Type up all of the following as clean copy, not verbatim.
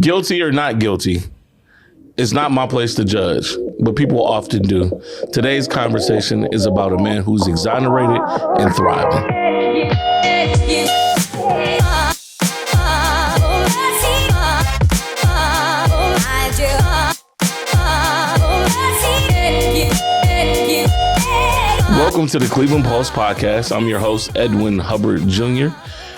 Guilty or not guilty, it's not my place to judge, but people often do. Today's conversation is about a man who's exonerated and thriving. Welcome to the Cleveland Pulse podcast. I'm your host, Edwin Hubbard Jr.,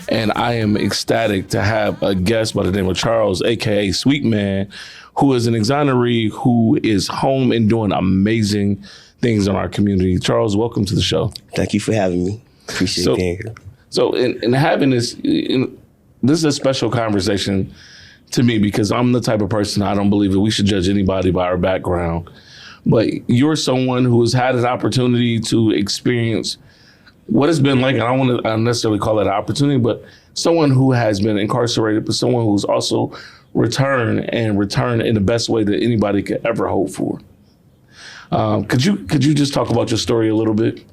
and I am ecstatic to have a guest by the name of Charles, a.k.a. Sweet Man, who is an exoneree who is home and doing amazing things in our community. Charles, welcome to the show. Thank you for having me. Appreciate being here. So in having this, this is a special conversation to me because I'm the type of person, I don't believe that we should judge anybody by our background. But you're someone who has had an opportunity to experience what it's been like. And I don't want to necessarily call it an opportunity, but someone who has been incarcerated, but someone who's also returned in the best way that anybody could ever hope for. Could you just talk about your story a little bit?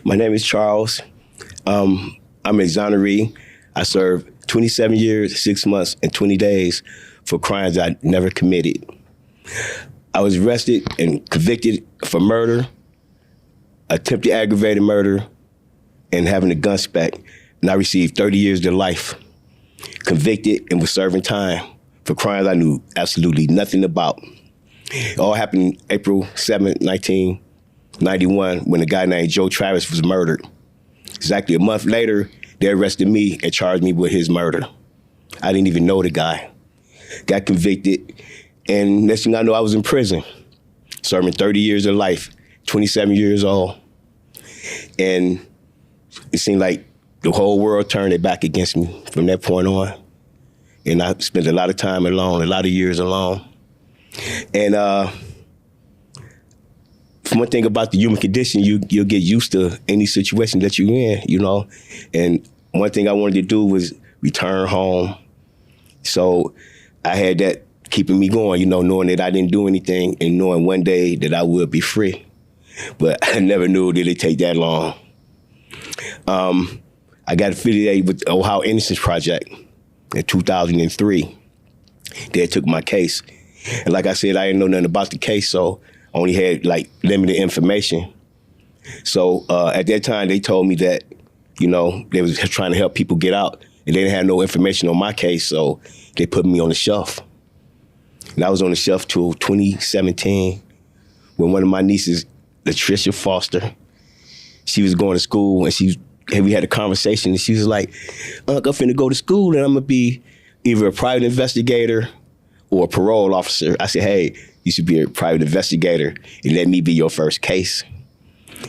My name is Charles. I'm an exoneree. I served 27 years, 6 months, and 20 days for crimes I never committed. I was arrested and convicted for murder, attempted aggravated murder, and having a gun spec. And I received 30 years to life. Convicted and was serving time for crimes I knew absolutely nothing about. It all happened April 7th, 1991, when a guy named Joe Travis was murdered. Exactly a month later, they arrested me and charged me with his murder. I didn't even know the guy. Got convicted, and next thing I know, I was in prison, serving 30 years of life, 27 years old. And it seemed like the whole world turned it back against me from that point on. And I spent a lot of time alone, a lot of years alone. And one thing about the human condition, you'll get used to any situation that you're in, you know. And one thing I wanted to do was return home. So I had that keeping me going, you know, knowing that I didn't do anything and knowing one day that I would be free. But I never knew that it'd take that long. I got affiliated with the Ohio Innocence Project in 2003. They took my case. And like I said, I didn't know nothing about the case, so I only had like limited information. So at that time, they told me that, you know, they was trying to help people get out and they didn't have no information on my case, so they put me on the shelf. And I was on the shelf till 2017 when one of my nieces, Latricia Foster, she was going to school and we had a conversation and she was like, Unc, I'm finna go to school and I'm gonna be either a private investigator or a parole officer. I said, hey, you should be a private investigator and let me be your first case.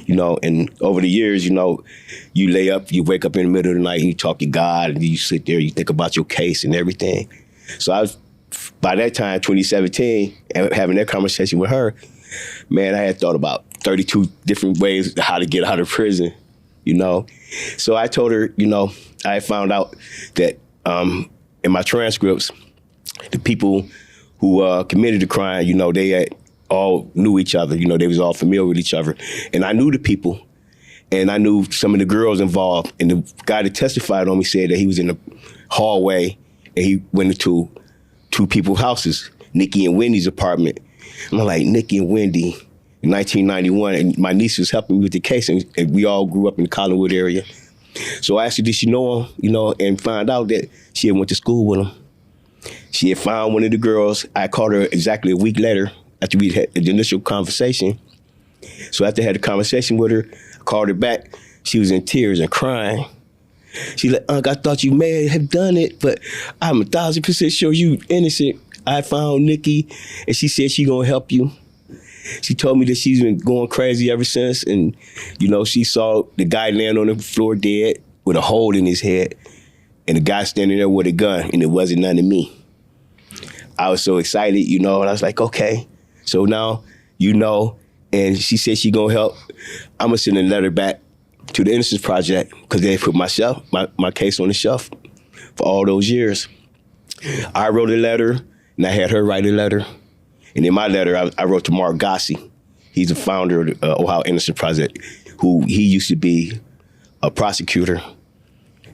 You know, and over the years, you know, you wake up in the middle of the night and you talk to God and you sit there, you think about your case and everything. So by that time, 2017, and having that conversation with her, man, I had thought about 32 different ways how to get out of prison, you know. So I told her, you know, I found out that in my transcripts, the people who committed the crime, you know, they had all knew each other, you know, they was all familiar with each other. And I knew the people, and I knew some of the girls involved. And the guy that testified on me said that he was in the hallway and he went into two people's houses, Nikki and Wendy's apartment. And I'm like, Nikki and Wendy in 1991, and my niece was helping me with the case, and we all grew up in the Collinwood area. So I asked her, did she know him, you know, and find out that she had went to school with him. She had found one of the girls. I called her exactly a week later after we had the initial conversation. So after I had a conversation with her, I called her back. She was in tears and crying. She's like, Unc, I thought you may have done it, but I'm 1,000% sure you innocent. I found Nikki, and she said she gonna help you. She told me that she's been going crazy ever since, and you know, she saw the guy laying on the floor dead with a hole in his head, and the guy standing there with a gun, and it wasn't none of me. I was so excited, you know, and I was like, okay, so now you know, and she said she gonna help. I'm gonna send a letter back to the Innocence Project because they put my case on the shelf for all those years. I wrote a letter, and I had her write a letter. And in my letter, I wrote to Mark Gossi. He's the founder of the Ohio Innocence Project, who he used to be a prosecutor,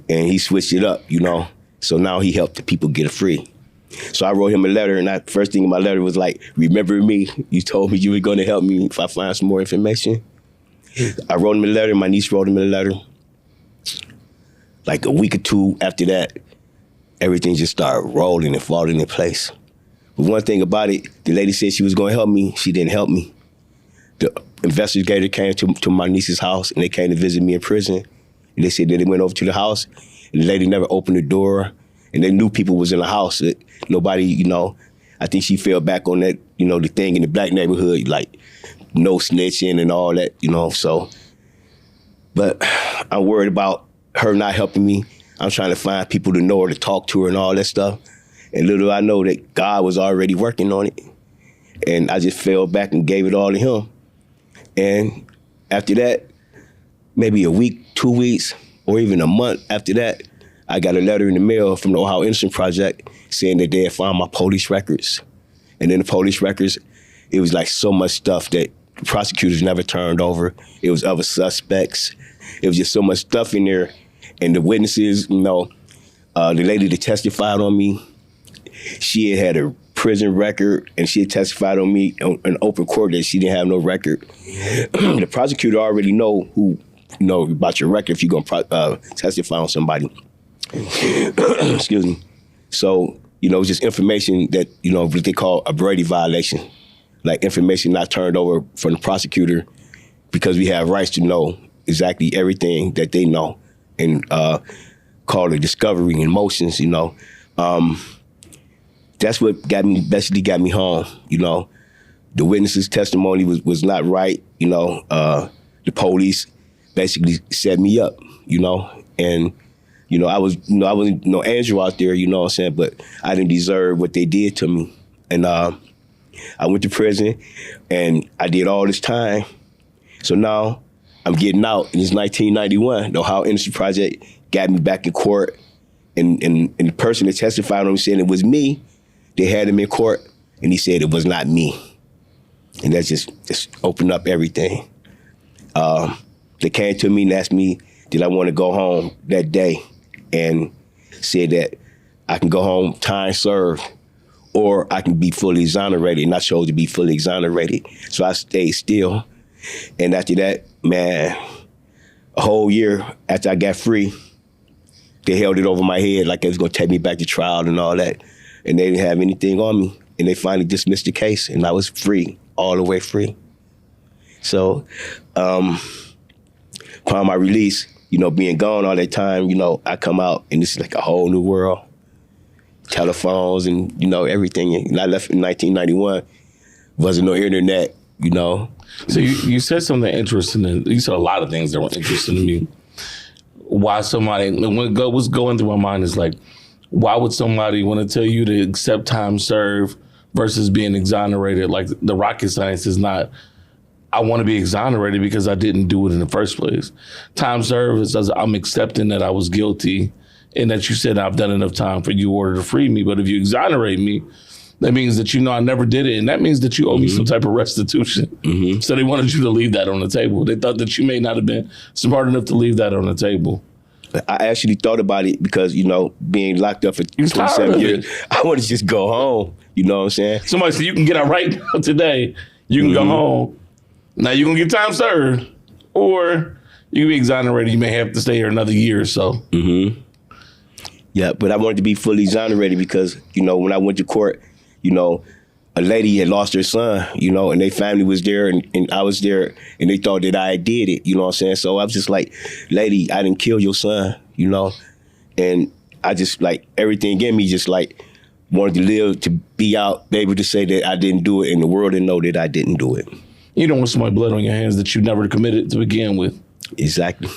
and he switched it up, you know. So now he helped the people get free. So I wrote him a letter, and that first thing in my letter was like, remember me? You told me you were going to help me if I find some more information. I wrote him a letter. My niece wrote him a letter. Like a week or two after that, everything just started rolling and falling in place. But one thing about it, the lady said she was going to help me. She didn't help me. The investigator came to my niece's house, and they came to visit me in prison. And they said that they went over to the house, and the lady never opened the door, and they knew people was in the house. Nobody, you know, I think she fell back on that, you know, the thing in the black neighborhood, like no snitching and all that, you know, so. But I'm worried about her not helping me. I'm trying to find people to know her, to talk to her and all that stuff. And little I know that God was already working on it. And I just fell back and gave it all to him. And after that, maybe a week, 2 weeks, or even a month after that, I got a letter in the mail from the Ohio Innocence Project saying that they had found my police records. And in the police records, it was like so much stuff that the prosecutors never turned over. It was other suspects. It was just so much stuff in there. And the witnesses, you know, the lady that testified on me, she had a prison record, and she had testified on me in open court that she didn't have no record. The prosecutor already know who, you know, about your record if you're gonna testify on somebody. Excuse me. So, you know, it's just information that, you know, what they call a Brady violation, like information not turned over from the prosecutor because we have rights to know exactly everything that they know, and call it discovery and motions, you know. That's what basically got me home, you know. The witness's testimony was not right, you know. The police basically set me up, you know, and you know, I wasn't no angel out there, you know what I'm saying, but I didn't deserve what they did to me. And I went to prison, and I did all this time. So now I'm getting out, and it's 1991. The Ohio Innocence Project got me back in court, and the person that testified on me said it was me. They had him in court, and he said it was not me. And that just opened up everything. They came to me and asked me, did I want to go home that day? And said that I can go home time served, or I can be fully exonerated, and I chose to be fully exonerated. So I stayed still. And after that, man, a whole year after I got free, they held it over my head like it was gonna take me back to trial and all that. And they didn't have anything on me. And they finally dismissed the case, and I was free, all the way free. So upon my release, you know, being gone all that time, you know, I come out, and this is like a whole new world. Telephones and, you know, everything. And I left in 1991. Wasn't no internet, you know. So you said something interesting. You said a lot of things that were interesting to me. Why somebody, what's going through my mind is like, why would somebody want to tell you to accept time served versus being exonerated? Like, the rocket science is not, I want to be exonerated because I didn't do it in the first place. Time served is I'm accepting that I was guilty and that you said I've done enough time for you in order to free me. But if you exonerate me, that means that you know I never did it, and that means that you owe me some type of restitution. So they wanted you to leave that on the table. They thought that you may not have been smart enough to leave that on the table. I actually thought about it because, you know, being locked up for 27 years, I want to just go home. You know what I'm saying? Somebody said, you can get out right now today. You can go home. Now you're going to get time served, or you can be exonerated. You may have to stay here another year or so. Yeah, but I wanted to be fully exonerated because, you know, when I went to court, you know, a lady had lost her son, you know, and their family was there, and I was there, and they thought that I did it, you know what I'm saying? So I was just like, lady, I didn't kill your son, you know? And I just, like, everything in me just, like, wanted to live, to be out, be able to say that I didn't do it, and the world didn't know that I didn't do it. You don't want somebody's blood on your hands that you never committed to begin with. Exactly.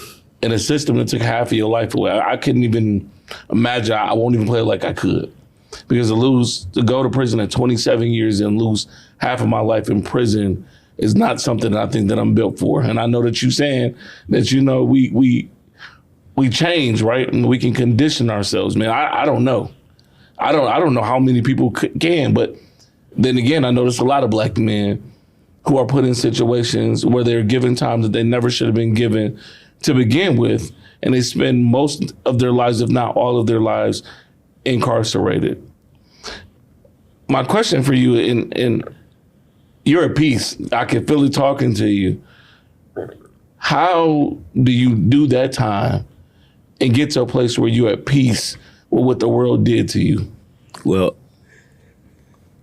In a system that took half of your life away. I couldn't even imagine. I won't even play it like I could. Because to go to prison at 27 years and lose half of my life in prison is not something that I think that I'm built for. And I know that you're saying that, you know, we change, right? And we can condition ourselves. Man, I don't know. I don't know how many people can, but then again, I notice a lot of black men who are put in situations where they're given time that they never should have been given to begin with, and they spend most of their lives, if not all of their lives, incarcerated. my question for you, and you're at peace. I can feel it talking to you. How do you do that time and get to a place where you're at peace with what the world did to you? Well,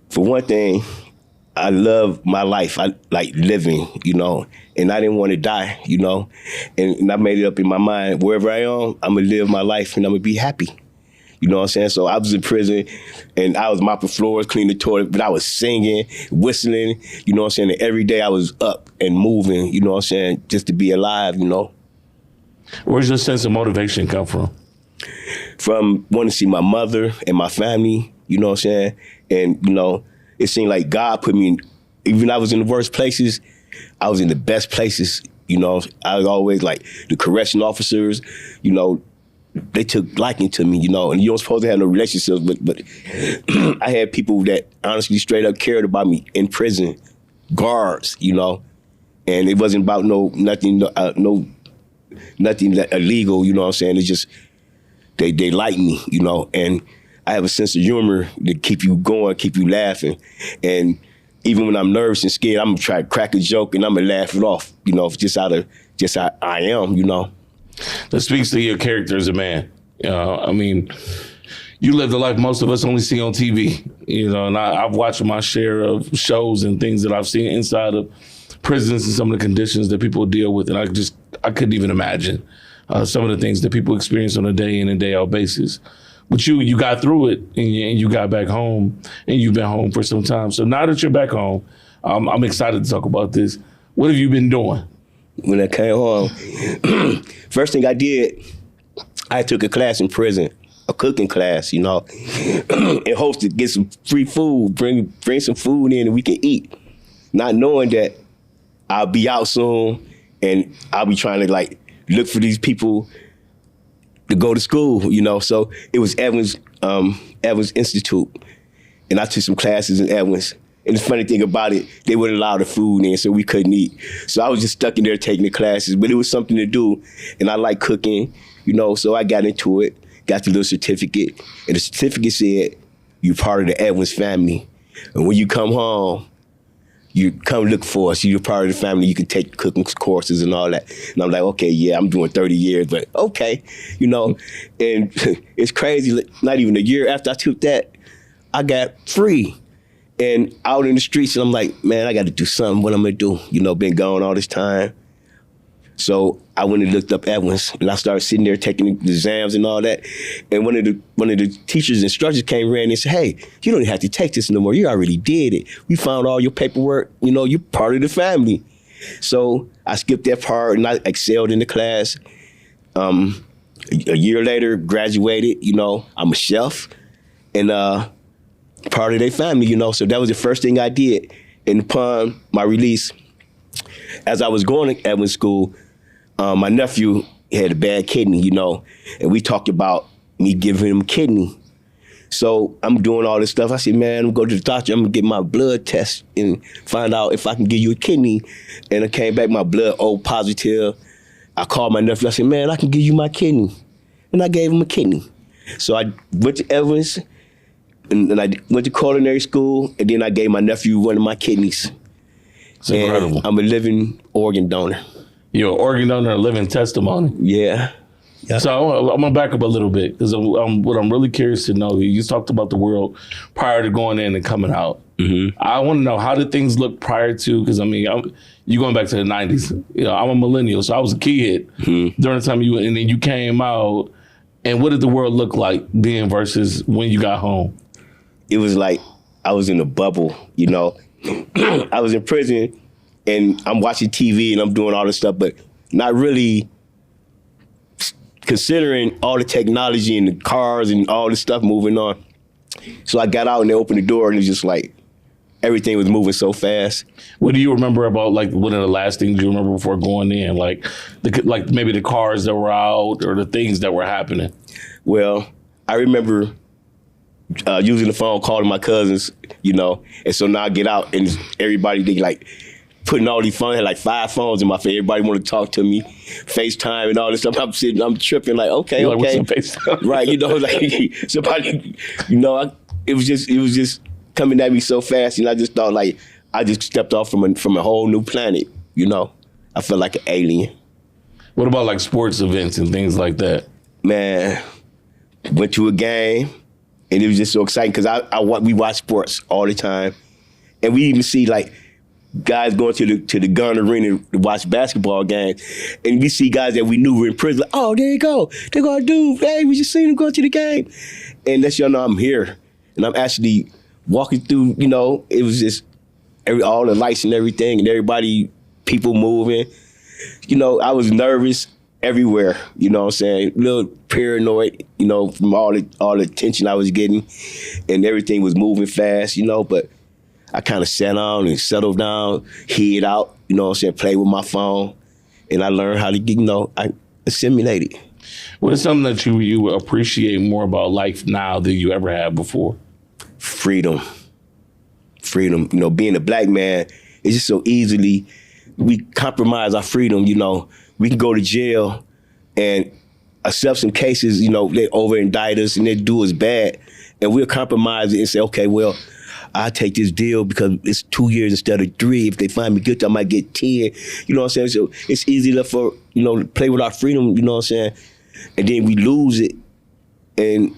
for one thing, I love my life. I like living, and I didn't want to die, and I made it up in my mind, wherever I am, I'm going to live my life and I'm going to be happy. You know what I'm saying? So I was in prison and I was mopping floors, cleaning the toilet, but I was singing, whistling, you know what I'm saying? And every day I was up and moving, you know what I'm saying? Just to be alive, Where's your sense of motivation come from? From wanting to see my mother and my family, you know what I'm saying? And, it seemed like God put me in, even I was in the worst places, I was in the best places, I was always like the correction officers, they took liking to me, and you don't supposed to have no relationships, but I had people that honestly straight up cared about me in prison, guards, and it wasn't about nothing that illegal, you know what I'm saying? It's just, they like me, and I have a sense of humor to keep you going, keep you laughing, and even when I'm nervous and scared, I'm gonna try to crack a joke and I'm gonna laugh it off, just how I am, That speaks to your character as a man. You live the life most of us only see on TV, and I've watched my share of shows and things that I've seen inside of prisons and some of the conditions that people deal with. And I couldn't even imagine some of the things that people experience on a day in and day out basis. But you got through it and you got back home and you've been home for some time. So now that you're back home, I'm excited to talk about this. What have you been doing? When I came home, first thing I did, I took a class in prison, a cooking class, in hopes to get some free food, bring some food in and we can eat. Not knowing that I'll be out soon and I'll be trying to look for these people to go to school, So it was Edwin's Institute, and I took some classes in Edwin's. And the funny thing about it, they wouldn't allow the food in, so we couldn't eat. So I was just stuck in there taking the classes, but it was something to do. And I like cooking, so I got into it, got the little certificate. And the certificate said, you're part of the Edwin's family. And when you come home, you come look for us. You're part of the family. You can take cooking courses and all that. And I'm like, okay, yeah, I'm doing 30 years, but okay, And it's crazy. Not even a year after I took that, I got free. And out in the streets, and I'm like, man, I got to do something. What I'm going to do? Been gone all this time. So I went and looked up Edwin's, and I started sitting there taking the exams and all that. And one of the teachers, instructors came around and said, hey, you don't have to take this no more. You already did it. We found all your paperwork. You're part of the family. So I skipped that part, and I excelled in the class. A year later, graduated. I'm a chef, and part of their family, So that was the first thing I did. And upon my release, as I was going to Edwin School, my nephew had a bad kidney, and we talked about me giving him a kidney. So I'm doing all this stuff. I said, man, I'm going to go to the doctor. I'm going to get my blood test and find out if I can give you a kidney. And it came back, my blood O positive. I called my nephew. I said, man, I can give you my kidney. And I gave him a kidney. So I went to Edwin's, and I went to culinary school, and then I gave my nephew one of my kidneys. It's incredible. I'm a living organ donor. You're an organ donor, a living testimony. Yeah. So I'm going to back up a little bit, because what I'm really curious to know, you talked about the world prior to going in and coming out. Mm-hmm. I want to know, how did things look prior to, because you going back to the 90s. I'm a millennial, so I was a kid during the time and then you came out, and what did the world look like then versus when you got home? It was like I was in a bubble, I was in prison and I'm watching TV and I'm doing all this stuff, but not really considering all the technology and the cars and all the stuff moving on. So I got out and they opened the door and it's just like everything was moving so fast. What do you remember about one of the last things you remember before going in? Like maybe the cars that were out or the things that were happening? Well, I remember using the phone, calling my cousins, and so now I get out and everybody, they putting all these phones, I had 5 phones in my face. Everybody want to talk to me, FaceTime and all this stuff. I'm sitting, I'm tripping okay. What's FaceTime? Right, somebody, it was just coming at me so fast, I just thought like I just stepped off from a whole new planet, I felt like an alien. What about like sports events and things like that? Man, went to a game, and it was just so exciting because we watch sports all the time, and we even see like guys going to the gun arena to watch basketball games, and we see guys that we knew were in prison. Like, oh, there you go, they're gonna do. Hey, we just seen them go to the game, and that's I'm here, and I'm actually walking through. It was just all the lights and everything, and people moving. I was nervous everywhere, what I'm saying? A little paranoid, from all the attention I was getting, and everything was moving fast, but I kind of sat down and settled down, hid out, what I'm saying, played with my phone, and I learned how to get, I assimilated. What is something that you appreciate more about life now than you ever had before? Freedom. Being a black man, it's just so easily, we compromise our freedom, We can go to jail and accept some cases, they over-indict us and they do us bad. And we'll compromise it and say, okay, well, I'll take this deal because it's 2 years instead of 3. If they find me guilty, I might get 10. You know what I'm saying? So it's easy enough for, to play with our freedom, you know what I'm saying? And then we lose it and,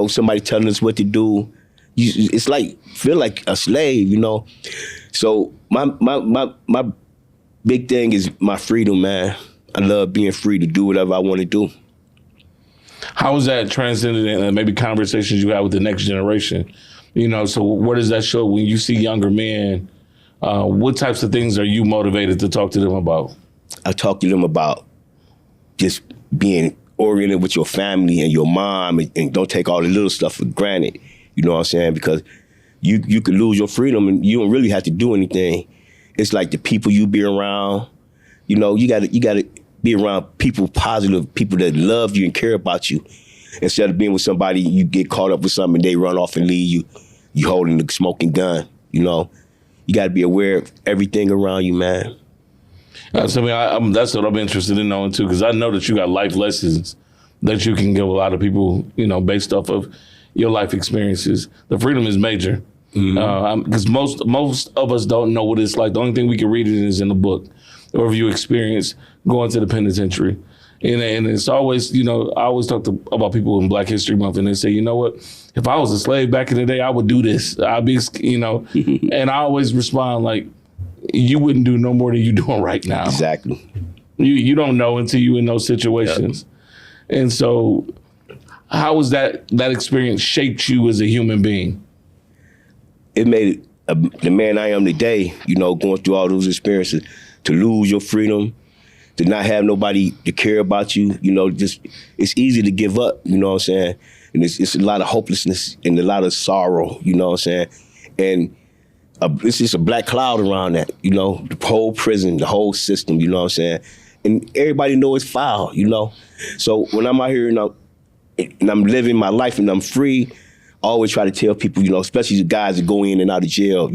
somebody telling us what to do. It's like, feel like a slave, So my big thing is my freedom, man. I love being free to do whatever I want to do. How is that transcended in maybe conversations you have with the next generation? So what does that show when you see younger men? What types of things are you motivated to talk to them about? I talk to them about just being oriented with your family and your mom and don't take all the little stuff for granted. You know what I'm saying? Because you could lose your freedom and you don't really have to do anything. It's like the people you be around, you gotta be around people, positive people that love you and care about you. Instead of being with somebody, you get caught up with something and they run off and leave you holding the smoking gun, You gotta be aware of everything around you, man. That's what I'm interested in knowing too, because I know that you got life lessons that you can give a lot of people, based off of your life experiences. The freedom is major. Because most of us don't know what it's like. The only thing we can read it is in the book, or if you experience going to the penitentiary. And it's always, I always talk about people in Black History Month, and they say, you know what, if I was a slave back in the day, I would do this. I'd be, and I always respond like, you wouldn't do no more than you're doing right now. Exactly. You don't know until you're in those situations. Yep. And so how has that experience shaped you as a human being? It made the man I am today, going through all those experiences, to lose your freedom, to not have nobody to care about you, just it's easy to give up, you know what I'm saying? And it's a lot of hopelessness and a lot of sorrow, you know what I'm saying? And it's just a black cloud around that, the whole prison, the whole system, you know what I'm saying? And everybody know it's foul, So when I'm out here and I'm living my life and I'm free, I always try to tell people, especially the guys that go in and out of jail,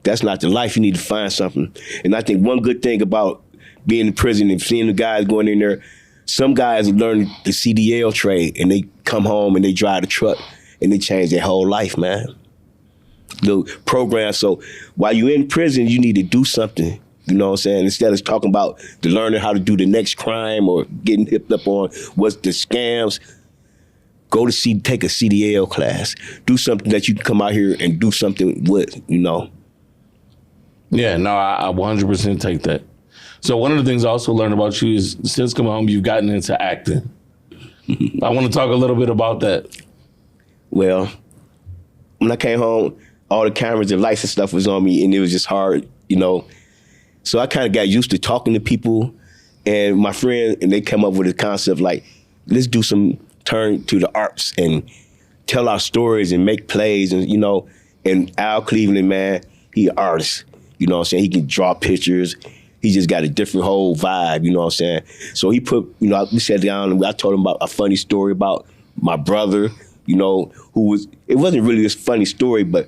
that's not the life. You need to find something. And I think one good thing about being in prison and seeing the guys going in there, some guys learn the CDL trade and they come home and they drive the truck and they change their whole life, man. The program. So while you're in prison, you need to do something. You know what I'm saying? Instead of talking about learning how to do the next crime or getting hipped up on what's the scams, take a CDL class. Do something that you can come out here and do something with, Yeah, no, I 100% take that. So one of the things I also learned about you is since coming home, you've gotten into acting. I want to talk a little bit about that. Well, when I came home, all the cameras and lights and stuff was on me, and it was just hard, So I kind of got used to talking to people, and my friend, and they come up with a concept like, let's do some turn to the arts and tell our stories and make plays, and and Al Cleveland, man, he an artist, you know what I'm saying? He can draw pictures. He just got a different whole vibe, you know what I'm saying? So he put, we sat down and I told him about a funny story about my brother, it wasn't really a funny story, but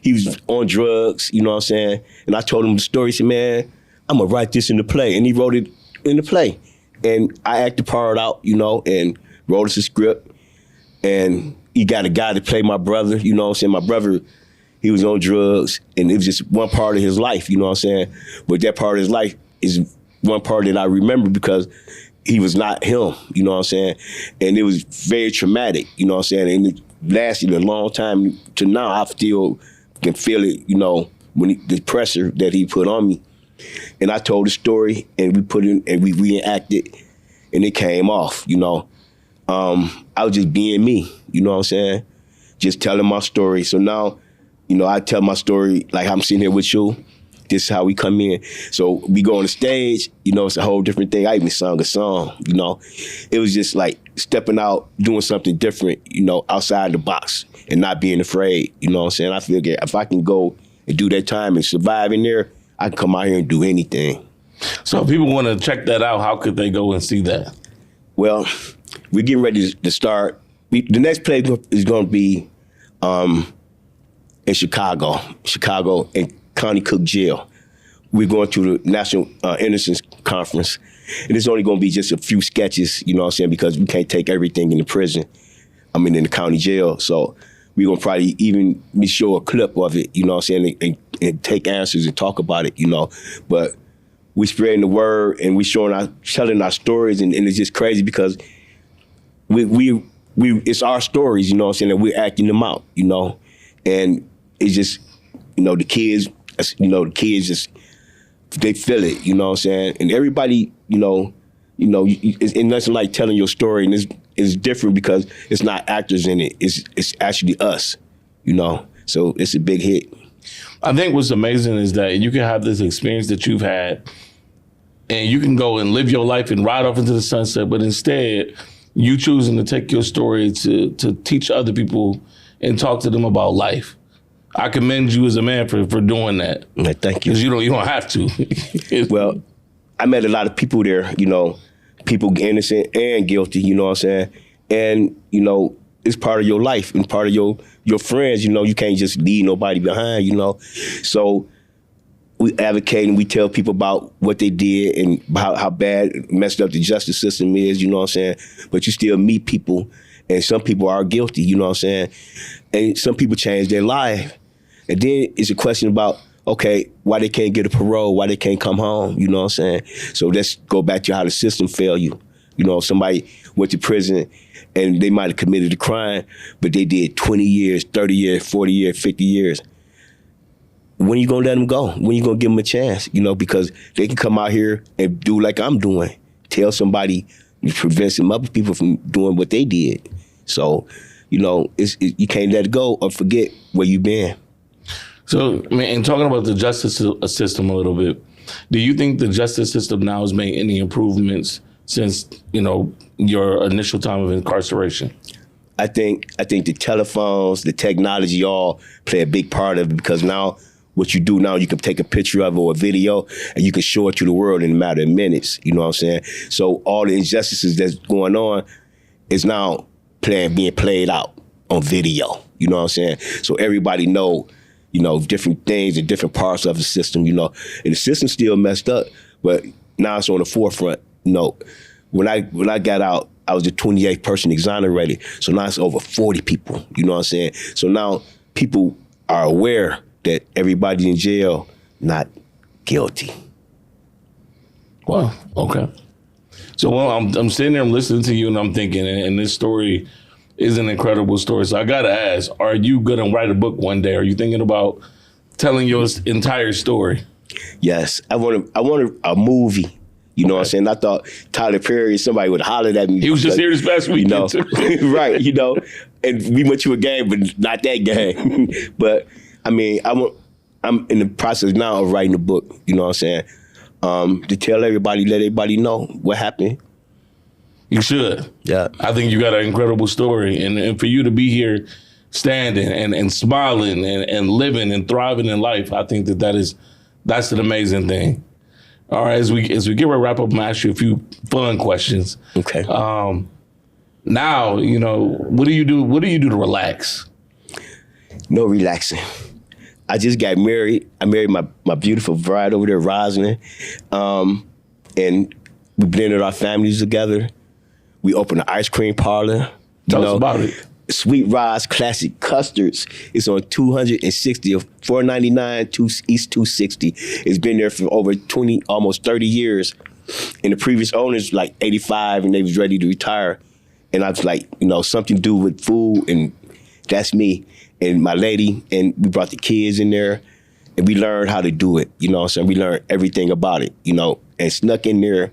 he was on drugs, you know what I'm saying? And I told him the story. He said, man, I'm gonna write this in the play. And he wrote it in the play. And I acted part out, and wrote us a script. And he got a guy to play my brother, you know what I'm saying? My brother, he was on drugs, and it was just one part of his life, you know what I'm saying? But that part of his life is one part that I remember because he was not him, you know what I'm saying? And it was very traumatic, you know what I'm saying? And it lasted a long time. To now, I still can feel it, you know, the pressure that he put on me. And I told the story, and we put in, and we reenacted, and it came off, you know. I was just being me, you know what I'm saying? Just telling my story. So now, you know, I tell my story like I'm sitting here with you. This is how we come in. So we go on the stage, you know, it's a whole different thing. I even sung a song, you know. It was just like stepping out, doing something different, you know, outside the box and not being afraid, you know what I'm saying? I feel that if I can go and do that time and survive in there, I can come out here and do anything. So if people want to check that out, how could they go and see that? Well, we're getting ready to start. The next play is going to be in Chicago in County Cook Jail. We're going to the National Innocence Conference, and it's only going to be just a few sketches, you know what I'm saying, because we can't take everything in the prison, in the county jail. So we're going to probably even show a clip of it, you know what I'm saying, and take answers and talk about it, you know. But we spreading the word, and we telling our stories, and it's just crazy because we it's our stories, you know what I'm saying, and we're acting them out, you know. And it's just, you know, the kids just, they feel it, you know what I'm saying? And everybody, it's nothing like telling your story, and it's different because it's not actors in it. It's actually us, you know? So it's a big hit. I think what's amazing is that you can have this experience that you've had, and you can go and live your life and ride off into the sunset, but instead, you choosing to take your story to teach other people and talk to them about life. I commend you as a man for doing that. Thank you. Because you don't have to. Well, I met a lot of people there, you know, people innocent and guilty, you know what I'm saying? And, you know, it's part of your life and part of your friends, you know, you can't just leave nobody behind, you know? So we advocate and we tell people about what they did and how bad, messed up the justice system is, you know what I'm saying? But you still meet people, and some people are guilty, you know what I'm saying? And some people change their life. And then it's a question about, okay, why they can't get a parole, why they can't come home, you know what I'm saying? So let's go back to how the system failed you. You know, somebody went to prison and they might have committed a crime, but they did 20 years, 30 years, 40 years, 50 years. When you gonna let them go? When you gonna give them a chance? You know, because they can come out here and do like I'm doing. Tell somebody, you prevent some other people from doing what they did. So, you know, you can't let it go or forget where you've been. So, I mean, and talking about the justice system a little bit, do you think the justice system now has made any improvements since, you know, your initial time of incarceration? I think the telephones, the technology all play a big part of it, because now what you do now, you can take a picture of it or a video and you can show it to the world in a matter of minutes, you know what I'm saying? So all the injustices that's going on is now being played out on video, you know what I'm saying? So everybody know, you know, different things and different parts of the system, you know. And the system's still messed up, but now it's on the forefront. You know, when I got out, I was the 28th person exonerated. So now it's over 40 people, you know what I'm saying? So now people are aware that everybody in jail not guilty. Wow, okay. So I'm sitting there, I'm listening to you, and I'm thinking, and this story is an incredible story. So I gotta ask, are you gonna write a book one day? Are you thinking about telling your entire story? Yes, I want a movie. You know what I'm saying? I thought Tyler Perry, somebody would holler at me. He was just here this past weekend, you know? too. Right, you know, and we went to a game, but not that game. But I mean, I'm in the process now of writing a book, you know what I'm saying? To tell everybody, let everybody know what happened. You should. Yeah. I think you got an incredible story. And for you to be here standing and smiling and living and thriving in life, I think that's an amazing thing. All right, as we get ready to wrap up, I'm gonna ask you a few fun questions. Okay. Now, you know, what do you do? What do you do to relax? No relaxing. I just got married. I married my beautiful bride over there, Rosalind. And we blended our families together. We opened an ice cream parlor. Tell us about it. Sweet Rice Classic Custards. It's on 260th, 499 East 260. It's been there for over 20, almost 30 years. And the previous owners, like 85, and they was ready to retire. And I was like, something to do with food, and that's me. And my lady, and we brought the kids in there, and we learned how to do it, so we learned everything about it, and snuck in there.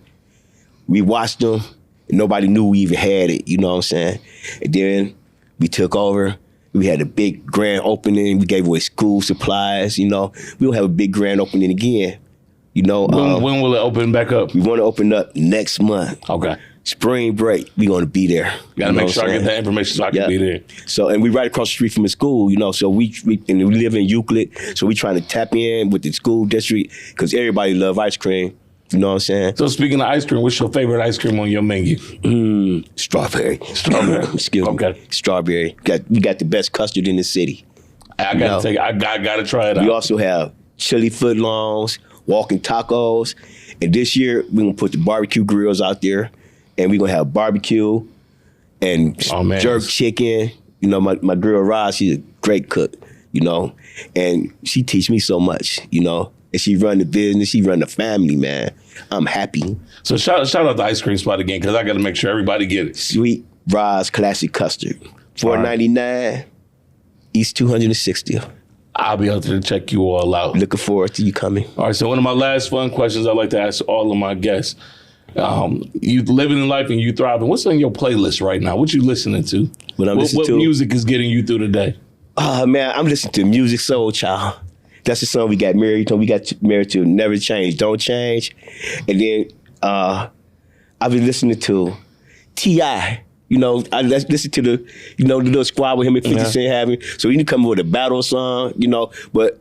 We watched them, and nobody knew we even had it, And then we took over. We had a big grand opening. We gave away school supplies, We don't have a big grand opening again, When will it open back up? We want to open up next month. Okay. Spring break, we going to be there. Got to make sure I get that information so I can be there. So, and we right across the street from the school, so we live in Euclid, so we trying to tap in with the school district because everybody love ice cream. You know what I'm saying? So speaking of ice cream, what's your favorite ice cream on your menu? Strawberry. Excuse me. Okay. Strawberry. We got the best custard in the city. I gotta try it out. We also have chili footlongs, walking tacos, and this year we're gonna put the barbecue grills out there, and we're gonna have barbecue and jerk chicken. My girl Roz, she's a great cook, and she teach me so much, and she run the business, she run the family, man. I'm happy. So shout out the ice cream spot again, because I got to make sure everybody get it. Sweet Rice Classic Custard, $4.99, East 260th. I'll be out there to check you all out. Looking forward to you coming. All right, so one of my last fun questions I like to ask all of my guests. You living in life and you thriving. What's on your playlist right now? What you listening to? What music is getting you through the day? Oh, man, I'm listening to Music Soul Child. That's the song we got married to. We got married to Never Change, Don't Change. And then I've been listening to T.I. I listen to the little squad with him and 50 Cent having. So he come with a battle song, But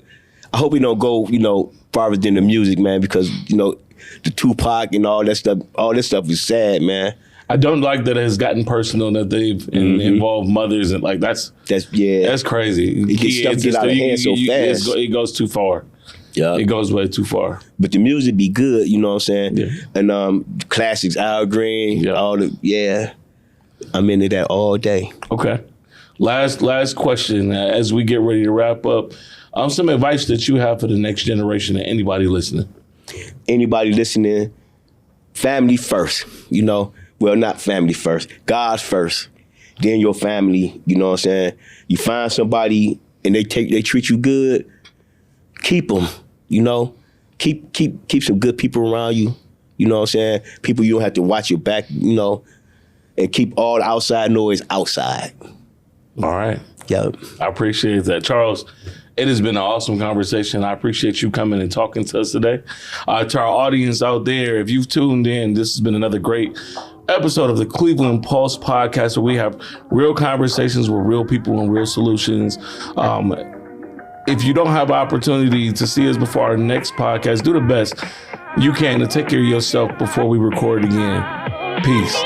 I hope we don't go, farther than the music, man, because, the Tupac and all this stuff is sad, man. I don't like that it has gotten personal, that they've involved mothers, and that's crazy. Stuff get out of hand so fast. It goes too far. Yeah, it goes way too far. But the music be good, you know what I'm saying? Yeah. And classics, Al Green, I'm into that all day. Okay. Last question as we get ready to wrap up. Some advice that you have for the next generation and anybody listening. Anybody listening, family first, Well, not family first, God first, then your family, you know what I'm saying? You find somebody and they treat you good, keep them, Keep some good people around you, you know what I'm saying? People you don't have to watch your back, and keep all the outside noise outside. All right. Yep. I appreciate that. Charles, it has been an awesome conversation. I appreciate you coming and talking to us today. To our audience out there, if you've tuned in, this has been another great episode of the Cleveland Pulse podcast, where we have real conversations with real people and real solutions. If you don't have an opportunity to see us before our next podcast, do the best you can to take care of yourself before we record again. Peace.